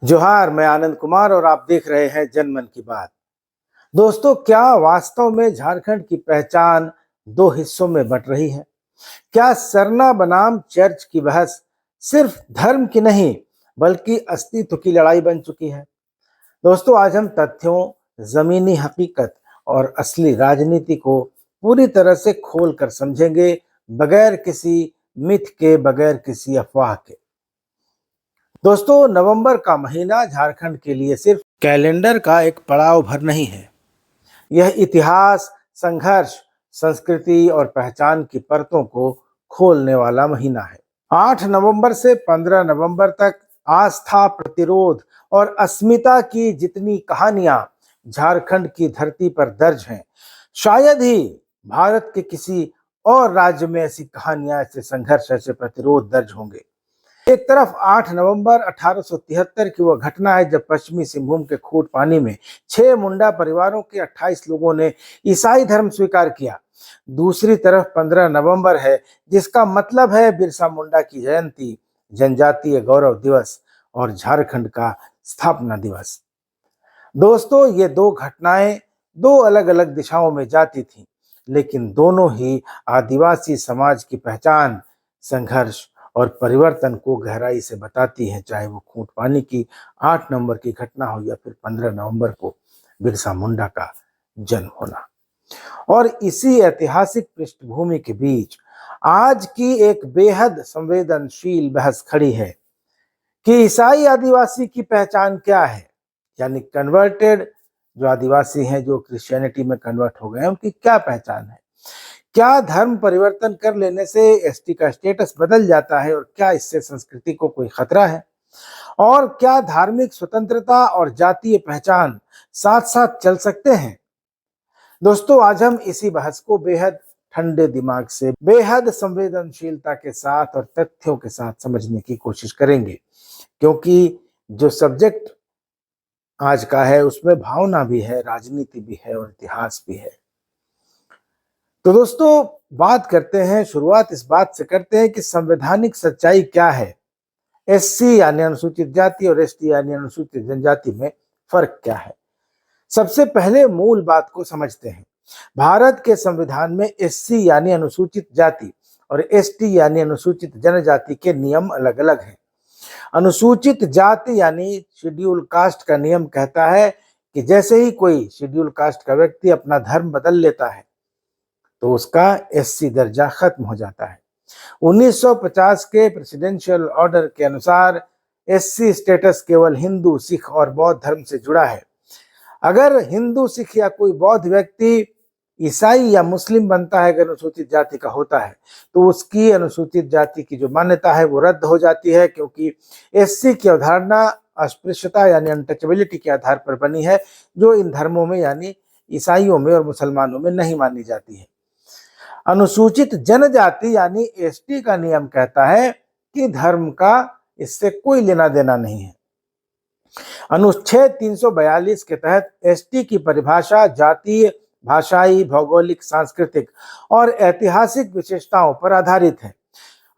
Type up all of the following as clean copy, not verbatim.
जोहार, मैं आनंद कुमार और आप देख रहे हैं जनमन की बात। दोस्तों, क्या वास्तव में झारखंड की पहचान दो हिस्सों में बंट रही है? क्या सरना बनाम चर्च की बहस सिर्फ धर्म की नहीं बल्कि अस्तित्व की लड़ाई बन चुकी है? दोस्तों, आज हम तथ्यों, जमीनी हकीकत और असली राजनीति को पूरी तरह से खोल कर समझेंगे, बगैर किसी मिथ के, बगैर किसी अफवाह के। दोस्तों, नवंबर का महीना झारखंड के लिए सिर्फ कैलेंडर का एक पड़ाव भर नहीं है। यह इतिहास, संघर्ष, संस्कृति और पहचान की परतों को खोलने वाला महीना है। 8 नवंबर से 15 नवंबर तक आस्था, प्रतिरोध और अस्मिता की जितनी कहानियां झारखंड की धरती पर दर्ज हैं, शायद ही भारत के किसी और राज्य में ऐसी कहानियां, ऐसे संघर्ष, ऐसे प्रतिरोध दर्ज होंगे। एक तरफ 8 नवंबर 1873 की वह घटना है जब पश्चिमी सिंहभूम के खूट पानी में 6 मुंडा परिवारों के 28 लोगों ने ईसाई धर्म स्वीकार किया। दूसरी तरफ 15 नवंबर है, जिसका मतलब है बिरसा मुंडा की जयंती, जनजातीय गौरव दिवस और झारखंड का स्थापना दिवस। दोस्तों, ये दो घटनाएं दो अलग अलग दिशाओं में जाती थीं, लेकिन दोनों ही आदिवासी समाज की पहचान, संघर्ष और परिवर्तन को गहराई से बताती हैं, चाहे वो खूंट पानी की 8 नवंबर की घटना हो या फिर 15 नवंबर को बिरसा मुंडा का जन्म होना। और इसी ऐतिहासिक पृष्ठभूमि के बीच आज की एक बेहद संवेदनशील बहस खड़ी है कि ईसाई आदिवासी की पहचान क्या है, यानी कन्वर्टेड जो आदिवासी हैं, जो क्रिश्चियनिटी में कन्वर्ट हो गए हैं, उनकी क्या पहचान है। क्या धर्म परिवर्तन कर लेने से एसटी का स्टेटस बदल जाता है और क्या इससे संस्कृति को कोई खतरा है? और क्या धार्मिक स्वतंत्रता और जातीय पहचान साथ साथ चल सकते हैं? दोस्तों, आज हम इसी बहस को बेहद ठंडे दिमाग से, बेहद संवेदनशीलता के साथ और तथ्यों के साथ समझने की कोशिश करेंगे, क्योंकि जो सब्जेक्ट आज का है उसमें भावना भी है, राजनीति भी है और इतिहास भी है। तो दोस्तों, बात करते हैं, शुरुआत इस बात से करते हैं कि संवैधानिक सच्चाई क्या है। एससी यानी अनुसूचित जाति और एसटी यानी अनुसूचित जनजाति में फर्क क्या है? सबसे पहले मूल बात को समझते हैं। भारत के संविधान में एससी यानी अनुसूचित जाति और एसटी यानी अनुसूचित जनजाति के नियम अलग अलग हैं। अनुसूचित जाति यानी शेड्यूल कास्ट का नियम कहता है कि जैसे ही कोई शेड्यूल कास्ट का व्यक्ति अपना धर्म बदल लेता है तो उसका एससी दर्जा खत्म हो जाता है। 1950 के प्रेसिडेंशियल ऑर्डर के अनुसार एससी स्टेटस केवल हिंदू, सिख और बौद्ध धर्म से जुड़ा है। अगर हिंदू, सिख या कोई बौद्ध व्यक्ति ईसाई या मुस्लिम बनता है, अगर अनुसूचित जाति का होता है, तो उसकी अनुसूचित जाति की जो मान्यता है वो रद्द हो जाती है, क्योंकि एससी की अवधारणा अस्पृश्यता यानी अनटचेबिलिटी के आधार पर बनी है, जो इन धर्मों में यानी ईसाइयों में और मुसलमानों में नहीं मानी जाती है। अनुसूचित जनजाति यानी एसटी का नियम कहता है कि धर्म का इससे कोई लेना देना नहीं है। अनुच्छेद 342 के तहत एसटी की परिभाषा जातीय, भाषाई, भौगोलिक, सांस्कृतिक और ऐतिहासिक विशेषताओं पर आधारित है।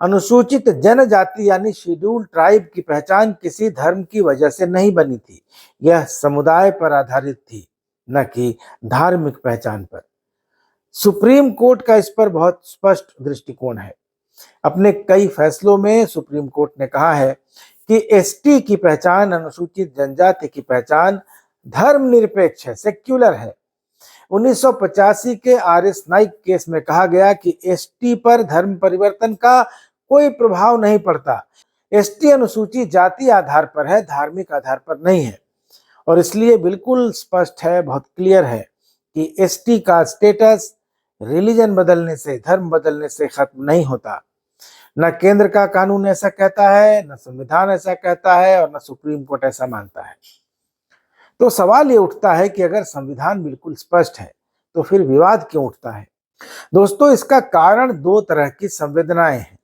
अनुसूचित जनजाति यानी शेड्यूल ट्राइब की पहचान किसी धर्म की वजह से नहीं बनी थी, यह समुदाय पर आधारित थी, न कि धार्मिक पहचान पर। सुप्रीम कोर्ट का इस पर बहुत स्पष्ट दृष्टिकोण है। अपने कई फैसलों में सुप्रीम कोर्ट ने कहा है कि एसटी की पहचान, अनुसूचित जनजाति की पहचान धर्मनिरपेक्ष है, सेक्युलर है। 1985 के आरएस नाइक केस में कहा गया कि एसटी पर धर्म परिवर्तन का कोई प्रभाव नहीं पड़ता। एसटी अनुसूचित जाति आधार पर है, धार्मिक आधार पर नहीं है। और इसलिए बिल्कुल स्पष्ट है, बहुत क्लियर है कि एसटी का स्टेटस रिलीजन बदलने से, धर्म बदलने से खत्म नहीं होता। न केंद्र का कानून ऐसा कहता है, न संविधान ऐसा कहता है और न सुप्रीम कोर्ट ऐसा मानता है। तो सवाल ये उठता है कि अगर संविधान बिल्कुल स्पष्ट है तो फिर विवाद क्यों उठता है? दोस्तों, इसका कारण दो तरह की संवेदनाएं हैं।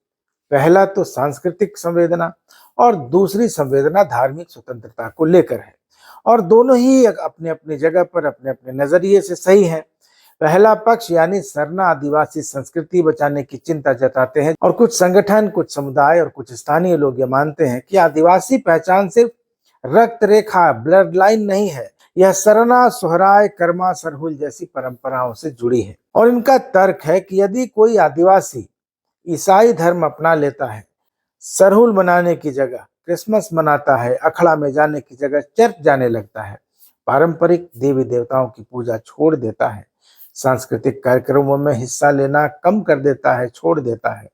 पहला तो सांस्कृतिक संवेदना और दूसरी संवेदना धार्मिक स्वतंत्रता को लेकर है, और दोनों ही अपने अपनी जगह पर अपने अपने नजरिए से सही है। पहला पक्ष यानी सरना आदिवासी संस्कृति बचाने की चिंता जताते हैं, और कुछ संगठन, कुछ समुदाय और कुछ स्थानीय लोग ये मानते हैं कि आदिवासी पहचान सिर्फ रक्त रेखा, ब्लड लाइन नहीं है। यह सरना, सोहराय, कर्मा, सरहुल जैसी परंपराओं से जुड़ी है। और इनका तर्क है कि यदि कोई आदिवासी ईसाई धर्म अपना लेता है, सरहुल मनाने की जगह क्रिसमस मनाता है, अखड़ा में जाने की जगह चर्च जाने लगता है, पारंपरिक देवी देवताओं की पूजा छोड़ देता है, सांस्कृतिक कार्यक्रमों में हिस्सा लेना कम कर देता है, छोड़ देता है,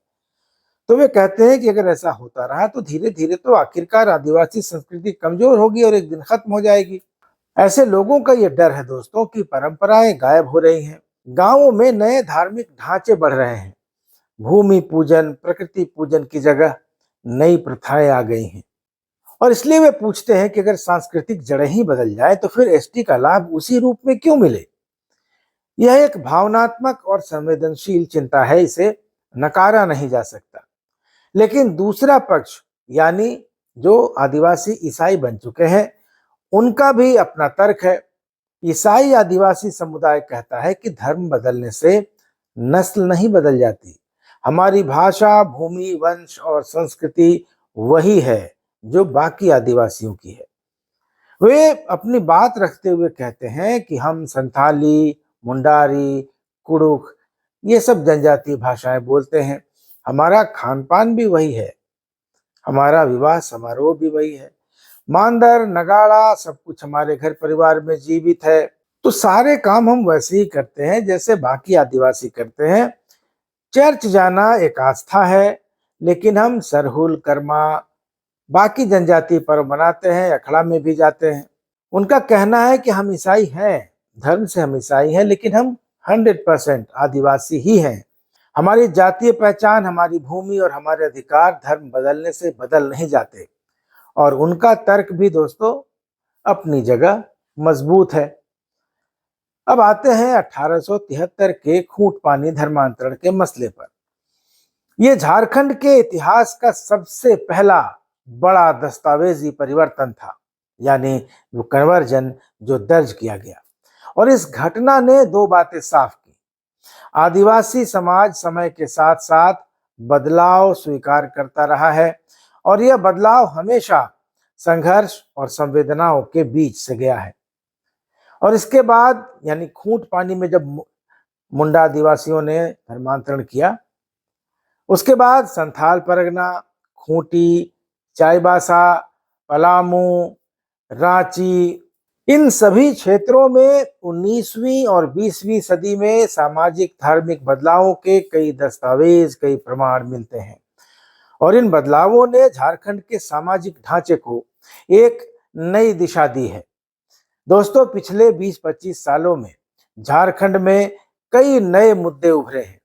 तो वे कहते हैं कि अगर ऐसा होता रहा तो धीरे धीरे तो आखिरकार आदिवासी संस्कृति कमजोर होगी और एक दिन खत्म हो जाएगी। ऐसे लोगों का ये डर है दोस्तों कि परंपराएं गायब हो रही हैं, गांवों में नए धार्मिक ढांचे बढ़ रहे हैं, भूमि पूजन, प्रकृति पूजन की जगह नई प्रथाएं आ गई हैं। और इसलिए वे पूछते हैं कि अगर सांस्कृतिक जड़ें ही बदल जाए तो फिर एसटी का लाभ उसी रूप में क्यों मिले। यह एक भावनात्मक और संवेदनशील चिंता है, इसे नकारा नहीं जा सकता। लेकिन दूसरा पक्ष यानी जो आदिवासी ईसाई बन चुके हैं, उनका भी अपना तर्क है। ईसाई आदिवासी समुदाय कहता है कि धर्म बदलने से नस्ल नहीं बदल जाती, हमारी भाषा, भूमि, वंश और संस्कृति वही है जो बाकी आदिवासियों की है। वे अपनी बात रखते हुए कहते हैं कि हम संथाली, मुंडारी, कुड़ुख ये सब जनजातीय भाषाएं बोलते हैं, हमारा खान पान भी वही है, हमारा विवाह समारोह भी वही है, मांदर, नगाड़ा सब कुछ हमारे घर परिवार में जीवित है। तो सारे काम हम वैसे ही करते हैं जैसे बाकी आदिवासी करते हैं। चर्च जाना एक आस्था है, लेकिन हम सरहुल, कर्मा, बाकी जनजातीय पर्व मनाते हैं, अखड़ा में भी जाते हैं। उनका कहना है कि हम ईसाई हैं, धर्म से हम ईसाई हैं, लेकिन हम 100% आदिवासी ही हैं। हमारी जातीय पहचान, हमारी भूमि और हमारे अधिकार धर्म बदलने से बदल नहीं जाते। और उनका तर्क भी दोस्तों अपनी जगह मजबूत है। अब आते हैं 1873 के खूंट पानी धर्मांतरण के मसले पर। यह झारखंड के इतिहास का सबसे पहला बड़ा दस्तावेजी परिवर्तन था, यानी वो कन्वर्जन जो दर्ज किया गया। और इस घटना ने दो बातें साफ की। आदिवासी समाज समय के साथ साथ बदलाव स्वीकार करता रहा है, और यह बदलाव हमेशा संघर्ष और संवेदनाओं के बीच से गया है। और इसके बाद यानी खूंट पानी में जब मुंडा आदिवासियों ने धर्मांतरण किया, उसके बाद संथाल परगना, खूंटी, चाईबासा, पलामू, रांची, इन सभी क्षेत्रों में 19वीं और 20वीं सदी में सामाजिक धार्मिक बदलावों के कई दस्तावेज, कई प्रमाण मिलते हैं। और इन बदलावों ने झारखंड के सामाजिक ढांचे को एक नई दिशा दी है। दोस्तों, पिछले 20-25 सालों में झारखंड में कई नए मुद्दे उभरे हैं।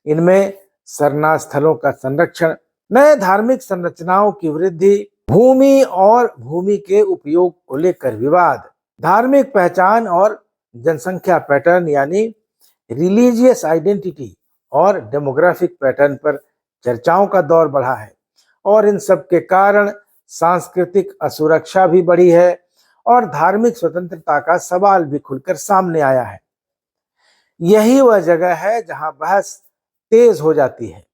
इनमें सरना स्थलों का संरक्षण, नए धार्मिक संरचनाओं की वृद्धि, भूमि और भूमि के उपयोग को लेकर विवाद, धार्मिक पहचान और जनसंख्या पैटर्न यानी रिलीजियस आइडेंटिटी और डेमोग्राफिक पैटर्न पर चर्चाओं का दौर बढ़ा है। और इन सब के कारण सांस्कृतिक असुरक्षा भी बढ़ी है और धार्मिक स्वतंत्रता का सवाल भी खुलकर सामने आया है। यही वह जगह है जहां बहस तेज हो जाती है।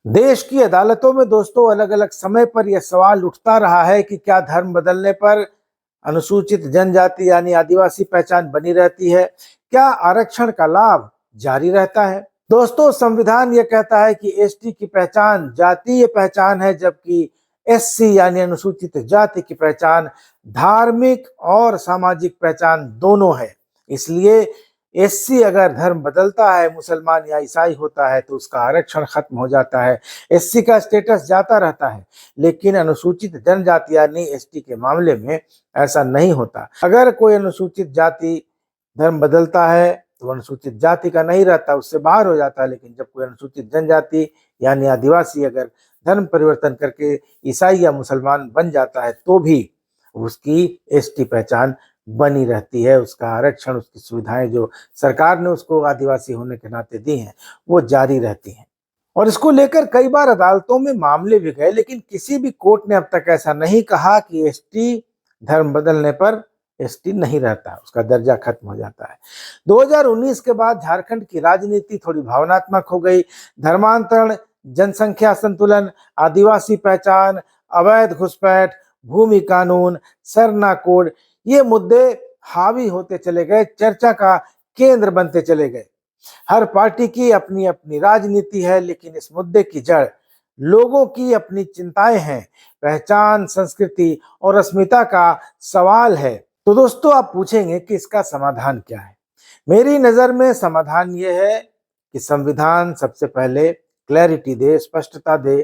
देश की अदालतों में दोस्तों अलग अलग समय पर यह सवाल उठता रहा है कि क्या धर्म बदलने पर अनुसूचित जनजाति यानी आदिवासी पहचान बनी रहती है, क्या आरक्षण का लाभ जारी रहता है। दोस्तों, संविधान यह कहता है कि एसटी की पहचान जातीय पहचान है, जबकि एससी यानी अनुसूचित जाति की पहचान धार्मिक और सामाजिक पहचान दोनों है। इसलिए एससी अगर धर्म बदलता है, मुसलमान या ईसाई होता है, तो उसका आरक्षण खत्म हो जाता है, एससी का स्टेटस जाता रहता है। लेकिन अनुसूचित जनजाति यानी एसटी के मामले में ऐसा नहीं होता। अगर कोई अनुसूचित जाति धर्म बदलता है तो अनुसूचित जाति का नहीं रहता, उससे बाहर हो जाता है। लेकिन जब कोई अनुसूचित जनजाति यानी आदिवासी अगर धर्म परिवर्तन करके ईसाई या मुसलमान बन जाता है तो भी उसकी एसटी पहचान बनी रहती है, उसका आरक्षण, उसकी सुविधाएं जो सरकार ने उसको आदिवासी होने के नाते दी हैं वो जारी रहती हैं। और इसको लेकर कई बार अदालतों में मामले भी गए, लेकिन किसी भी कोर्ट ने अब तक ऐसा नहीं कहा कि एसटी धर्म बदलने पर एसटी नहीं रहता, उसका दर्जा खत्म हो जाता है। 2019 के बाद झारखंड की राजनीति थोड़ी भावनात्मक हो गई। धर्मांतरण, जनसंख्या संतुलन, आदिवासी पहचान, अवैध घुसपैठ, भूमि कानून, सरना कोड, ये मुद्दे हावी होते चले गए, चर्चा का केंद्र बनते चले गए। हर पार्टी की अपनी अपनी राजनीति है, लेकिन इस मुद्दे की जड़ लोगों की अपनी चिंताएं हैं, पहचान, संस्कृति और अस्मिता का सवाल है। तो दोस्तों, आप पूछेंगे कि इसका समाधान क्या है? मेरी नजर में समाधान ये है कि संविधान सबसे पहले क्लैरिटी दे, स्पष्टता दे।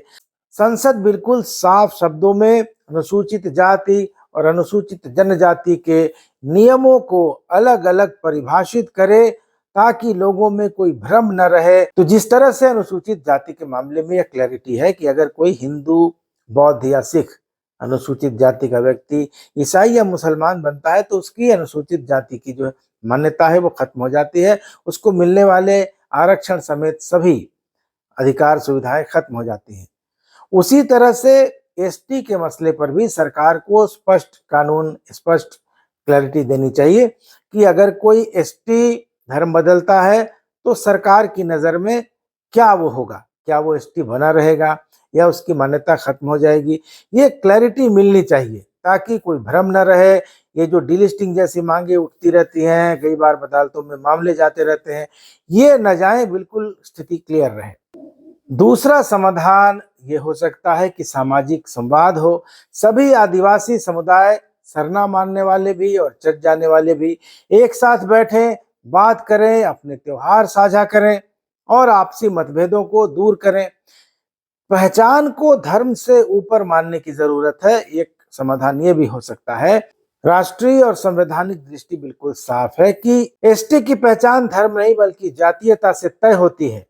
संसद बिल्कुल साफ शब्दों में अनुसूचित जाति और अनुसूचित जनजाति के नियमों को अलग अलग परिभाषित करे, ताकि लोगों में कोई भ्रम न रहे। तो जिस तरह से अनुसूचित जाति के मामले में यह क्लैरिटी है कि अगर कोई हिंदू, बौद्ध या सिख अनुसूचित जाति का व्यक्ति ईसाई या मुसलमान बनता है, तो उसकी अनुसूचित जाति की जो मान्यता है वो खत्म हो जाती है, उसको मिलने वाले आरक्षण समेत सभी अधिकार सुविधाएं खत्म हो जाती हैं। उसी तरह से एसटी के मसले पर भी सरकार को स्पष्ट कानून, स्पष्ट क्लैरिटी देनी चाहिए कि अगर कोई एसटी धर्म बदलता है तो सरकार की नजर में क्या वो होगा, क्या वो एसटी बना रहेगा या उसकी मान्यता खत्म हो जाएगी। ये क्लैरिटी मिलनी चाहिए ताकि कोई भ्रम न रहे। ये जो डिलिस्टिंग जैसी मांगे उठती रहती हैं, कई बार अदालतों में मामले जाते रहते हैं, ये न जाए, बिल्कुल स्थिति क्लियर रहे। दूसरा समाधान ये हो सकता है कि सामाजिक संवाद हो। सभी आदिवासी समुदाय, सरना मानने वाले भी और चर्च जाने वाले भी एक साथ बैठें, बात करें, अपने त्योहार साझा करें और आपसी मतभेदों को दूर करें। पहचान को धर्म से ऊपर मानने की जरूरत है। एक समाधान ये भी हो सकता है, राष्ट्रीय और संवैधानिक दृष्टि बिल्कुल साफ है कि एसटी की पहचान धर्म नहीं बल्कि जातीयता से तय होती है।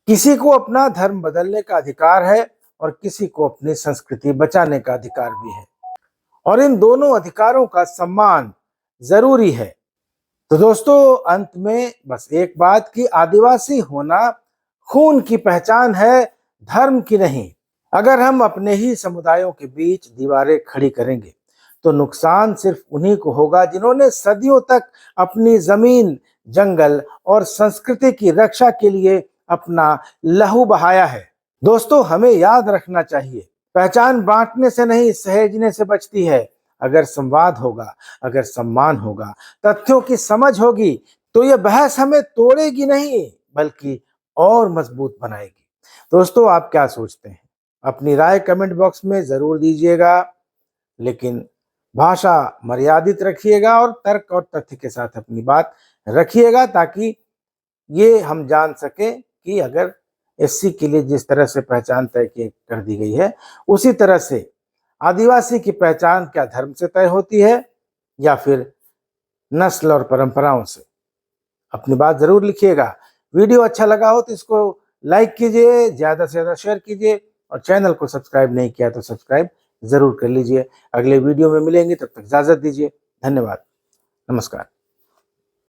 किसी को अपना धर्म बदलने का अधिकार है और किसी को अपनी संस्कृति बचाने का अधिकार भी है, और इन दोनों अधिकारों का सम्मान जरूरी है। तो दोस्तों, अंत में बस एक बात कि आदिवासी होना खून की पहचान है, धर्म की नहीं। अगर हम अपने ही समुदायों के बीच दीवारें खड़ी करेंगे तो नुकसान सिर्फ उन्हीं को होगा जिन्होंने सदियों तक अपनी जमीन, जंगल और संस्कृति की रक्षा के लिए अपना लहू बहाया है। दोस्तों, हमें याद रखना चाहिए, पहचान बांटने से नहीं, सहेजने से बचती है। अगर संवाद होगा, अगर सम्मान होगा, तथ्यों की समझ होगी, तो यह बहस हमें तोड़ेगी नहीं बल्कि और मजबूत बनाएगी। दोस्तों, आप क्या सोचते हैं? अपनी राय कमेंट बॉक्स में जरूर दीजिएगा, लेकिन भाषा मर्यादित रखिएगा और तर्क और तथ्य के साथ अपनी बात रखिएगा, ताकि ये हम जान सकें कि अगर एससी के लिए जिस तरह से पहचान तय कर दी गई है, उसी तरह से आदिवासी की पहचान क्या धर्म से तय होती है या फिर नस्ल और परंपराओं से? अपनी बात जरूर लिखिएगा। वीडियो अच्छा लगा हो तो इसको लाइक कीजिए, ज्यादा से ज्यादा शेयर कीजिए, और चैनल को सब्सक्राइब नहीं किया तो सब्सक्राइब जरूर कर लीजिए। अगले वीडियो में मिलेंगे, तब तक इजाजत दीजिए। धन्यवाद, नमस्कार।